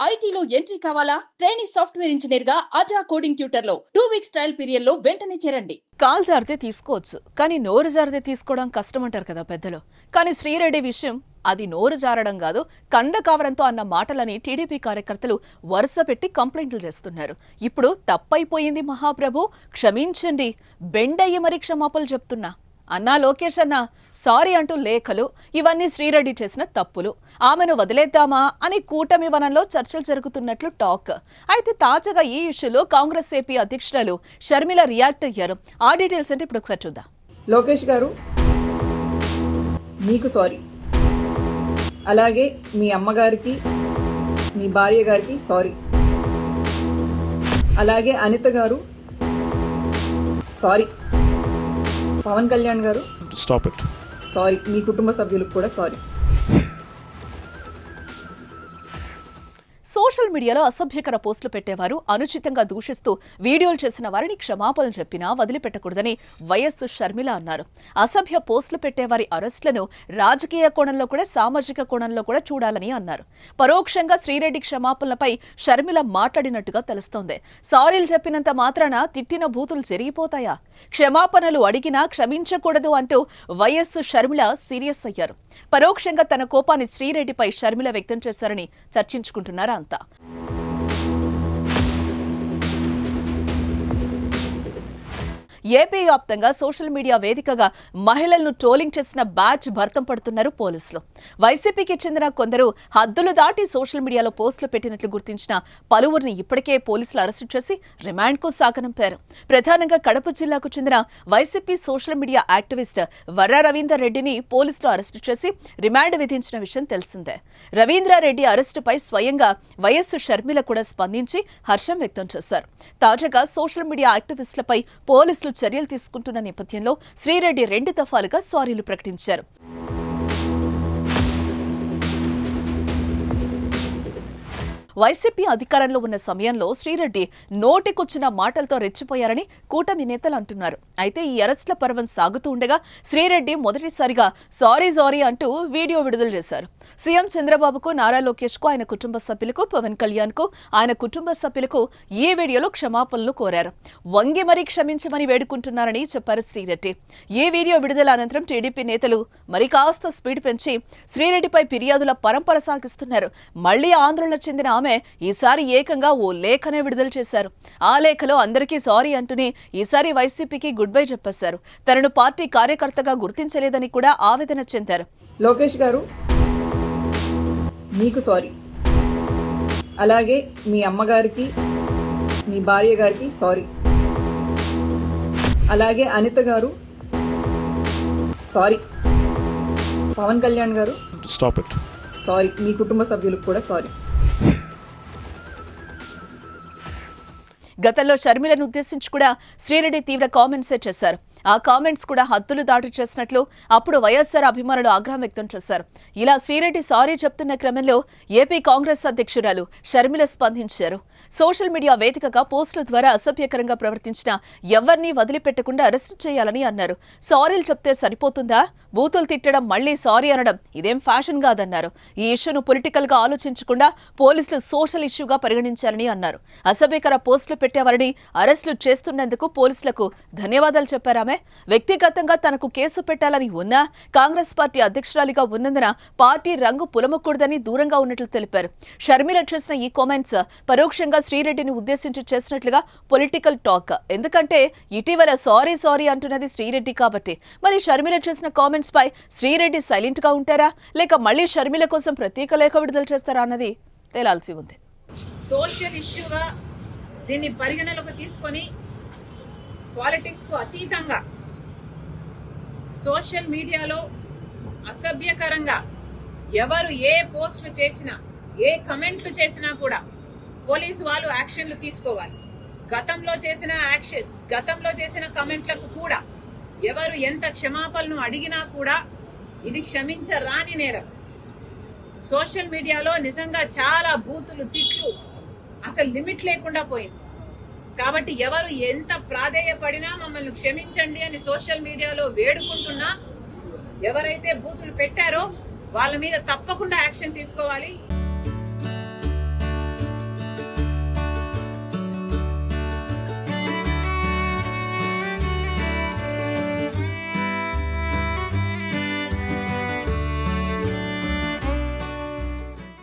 ఐటీలో ఎంట్రీ కావాలా? Trainee software engineer గా అజా కోడింగ్ ట్యూటర్ లో 2 వీక్స్ ట్రయల్ పీరియడ్ లో వెంటనే చేరండి. కాల్ జారితే తీసుకోవచ్చు, కానీ నోరు జారితే తీసుకోవడం కష్టమంటారు కదా పెద్దలు. కానీ శ్రీరెడ్డి విషయం అది నోరు జారడం కాదు, కండ కావరంతో అన్న మాటలని టీడీపీ కార్యకర్తలు వరుస పెట్టి కంప్లైంట్లు చేస్తున్నారు. ఇప్పుడు తప్పైపోయింది మహాప్రభు, క్షమించండి, బెండయ్యి మరి క్షమాపణలు చెప్తున్నా అన్నా లోకేష్ అన్న సారీ అంటూ లేఖలు, ఇవన్నీ శ్రీరెడ్డి చేసిన తప్పులు, ఆమెను వదిలేద్దామా అని కూటమి వనంలో చర్చలు జరుగుతున్నట్లు టాక్. అయితే తాజాగా ఈ ఇష్యూలో కాంగ్రెస్ ఏపీ అధ్యక్షురాలు షర్మిల రియాక్ట్ అయ్యారు. ఆ డీటెయిల్స్ అంటే ఇప్పుడు ఒకసారి చూద్దాం. లోకేష్ గారు, మీకు సారీ. అలాగే మీ అమ్మగారికి, మీ భార్య గారికి సారీ. అలాగే అనిత గారు సారీ. పవన్ కళ్యాణ్ గారు స్టాప్ ఇట్. సారీ. మీ కుటుంబ సభ్యులకు కూడా సారీ. సోషల్ మీడియాలో అసభ్యకర పోస్టులు పెట్టేవారు, అనుచితంగా దూషిస్తూ వీడియోలు చేసిన వారిని క్షమాపణలు చెప్పినా వదిలిపెట్టకూడదని వైఎస్ షర్మిల అన్నారు. అసభ్య పోస్టులు పెట్టేవారి అరెస్టులను రాజకీయ కోణంలో కూడా సామాజిక కోణంలో కూడా చూడాలని అన్నారు. పరోక్షంగా శ్రీరెడ్డి క్షమాపణలపై షర్మిల మాట్లాడినట్టుగా తెలుస్తోంది. సారీలు చెప్పినంత మాత్రాన తిట్టిన బూతులు జరిగిపోతాయా? క్షమాపణలు అడిగినా క్షమించకూడదు అంటూ వైఎస్ షర్మిల సీరియస్ అయ్యారు. పరోక్షంగా తన కోపాన్ని శ్రీరెడ్డిపై షర్మిల వ్యక్తం చేశారని చర్చించుకుంటున్నారు అంతా. ఏపీ వ్యాప్తంగా సోషల్ మీడియా వేదికగా మహిళలను ట్రోలింగ్ చేసిన బ్యాచ్ భర్తం పడుతున్నారు పోలీసులు. వైసీపీకి చెందిన కొందరు హద్దులు దాటి సోషల్ మీడియాలో పోస్టులు పెట్టినట్లు గుర్తించిన పలువురిని ఇప్పటికే పోలీసులు అరెస్టు చేసి రిమాండ్కు సాగనంపారు. ప్రధానంగా కడప జిల్లాకు చెందిన YCP social media activist Varra Ravinder రెడ్డిని పోలీసులు అరెస్టు చేసి రిమాండ్ విధించిన విషయం తెలిసిందే. రవీంద్రారెడ్డి అరెస్టుపై స్వయంగా వైఎస్ షర్మిల కూడా స్పందించి హర్షం వ్యక్తం చేశారు. తాజాగా సోషల్ మీడియా యాక్టివిస్టులపై పోలీసులు చర్యలు తీసుకుంటున్న నేపథ్యంలో శ్రీరెడ్డి 2 దఫాలుగా సారీలు ప్రకటించారు. వైసీపీ అధికారంలో ఉన్న సమయంలో శ్రీరెడ్డి నోటికొచ్చిన మాటలతో రెచ్చిపోయారని కూటమి నేతలు అంటున్నారు. అయితే ఈ అరెస్టుల పర్వం సాగుతూ ఉండగా శ్రీరెడ్డి మొదటిసారిగా సారీ అంటూ వీడియో విడుదల చేశారు. సీఎం చంద్రబాబుకు, నారా లోకేష్ కు, ఆయన కుటుంబ సభ్యులకు, పవన్ కళ్యాణ్ కు, ఆయన కుటుంబ సభ్యులకు ఈ వీడియోలో క్షమాపణలు కోరారు. వంగి మరీ క్షమించమని వేడుకుంటున్నారని చెప్పారు శ్రీరెడ్డి. ఈ వీడియో విడుదల అనంతరం టీడీపీ నేతలు మరి కాస్త స్పీడ్ పెంచి శ్రీరెడ్డిపై ఫిర్యాదుల పరంపర సాగిస్తున్నారు. మళ్లీ ఆందోళన చెందిన ఆమె ఈసారి ఏకంగా ఓ లేఖనే విడుదల చేశారు. ఆ లేఖలో అందరికీ సారీ అంటూనే ఈసారి వైసీపీకి గుడ్ బై చెప్పేశారు. తనను పార్టీ కార్యకర్తగా గుర్తించలేదని కూడా ఆవేదన చెందారు. లోకేష్ గారు, మీకు సారీ. అలాగే మీ అమ్మగారికి, మీ భార్య గారికి సారీ. అలాగే అనిత గారు సారీ. పవన్ కళ్యాణ్ గారు స్టాప్ ఇట్. సారీ. మీ కుటుంబ సభ్యులకు కూడా సారీ. గతంలో షర్మిలను ఉద్దేశించి కూడా శ్రీరెడ్డి తీవ్ర కామెంట్సే చేశారు. ఆ కామెంట్స్ కూడా హద్దులు దాటి చేసినట్లు అప్పుడు వైఎస్ఆర్ అభిమానులు ఆగ్రహం వ్యక్తం చేశారు. ఇలా శ్రీరెడ్డి సారీ చెప్తున్న క్రమంలో ఏపీ కాంగ్రెస్ అధ్యక్షురాలు షర్మిల స్పందించారు. సోషల్ మీడియా వేదికగా పోస్టుల ద్వారా అసభ్యకరంగా ప్రవర్తించిన ఎవరిని వదిలిపెట్టకుండా అరెస్టు చేయాలని అన్నారు. సారీలు చెప్తే సరిపోతుందా? బూతులు తిట్టడం, మళ్లీ సారీ అనడం ఇదేం ఫ్యాషన్ కాదన్నారు. ఈ ఇష్యూను పొలిటికల్ గా ఆలోచించకుండా పోలీసులు సోషల్ ఇష్యూగా పరిగణించారని అన్నారు. అసభ్యకర పోస్టులు పెట్టేవారిని అరెస్టులు చేస్తున్నందుకు పోలీసులకు ధన్యవాదాలు చెప్పారామె. వ్యక్తిగతంగా తనకు కేసు పెట్టాలని ఉన్నా కాంగ్రెస్ పార్టీ అధ్యక్షురాలిగా ఉన్నందున పార్టీ రంగు పులమకూడదని దూరంగా ఉన్నట్లు తెలిపారు. షర్మిల చేసిన ఈ కామెంట్స్ పరోక్షంగా శ్రీరెడ్డిని ఉద్దేశించి చేసినట్లుగా పొలిటికల్ టాక్. ఎందుకంటే ఇటీవల సారీ అంటున్నది శ్రీరెడ్డి కాబట్టి మరి షర్మిల చేసిన కామెంట్స్ పై శ్రీరెడ్డి సైలెంట్ గా ఉంటారా, లేక మళ్లీ షర్మిల కోసం ప్రత్యేక లేఖ విడుదల చేస్తారా అన్నది తేలాల్సి ఉంది. సోషల్ ఇష్యూగా దీన్ని పరిగణలోకి తీసుకొని పాలిటిక్స్ కు అతీతంగా సోషల్ మీడియాలో అసభ్యకరంగా ఎవరు ఏ పోస్టులు చేసినా, ఏ కమెంట్లు చేసినా కూడా పోలీసు వాళ్ళు యాక్షన్లు తీసుకోవాలి. గతంలో చేసిన కమెంట్లకు కూడా ఎవరు ఎంత క్షమాపణలు అడిగినా కూడా ఇది క్షమించరాని నేరం. సోషల్ మీడియాలో నిజంగా చాలా బూతులు, తిట్లు అసలు లిమిట్ లేకుండా పోయింది. కాబట్టి ఎవరు ఎంత ప్రాధేయపడినా మమ్మల్ని క్షమించండి అని సోషల్ మీడియాలో వేడుకుంటున్నా ఎవరైతే బూతులు పెట్టారో వాళ్ళ మీద తప్పకుండా యాక్షన్ తీసుకోవాలి.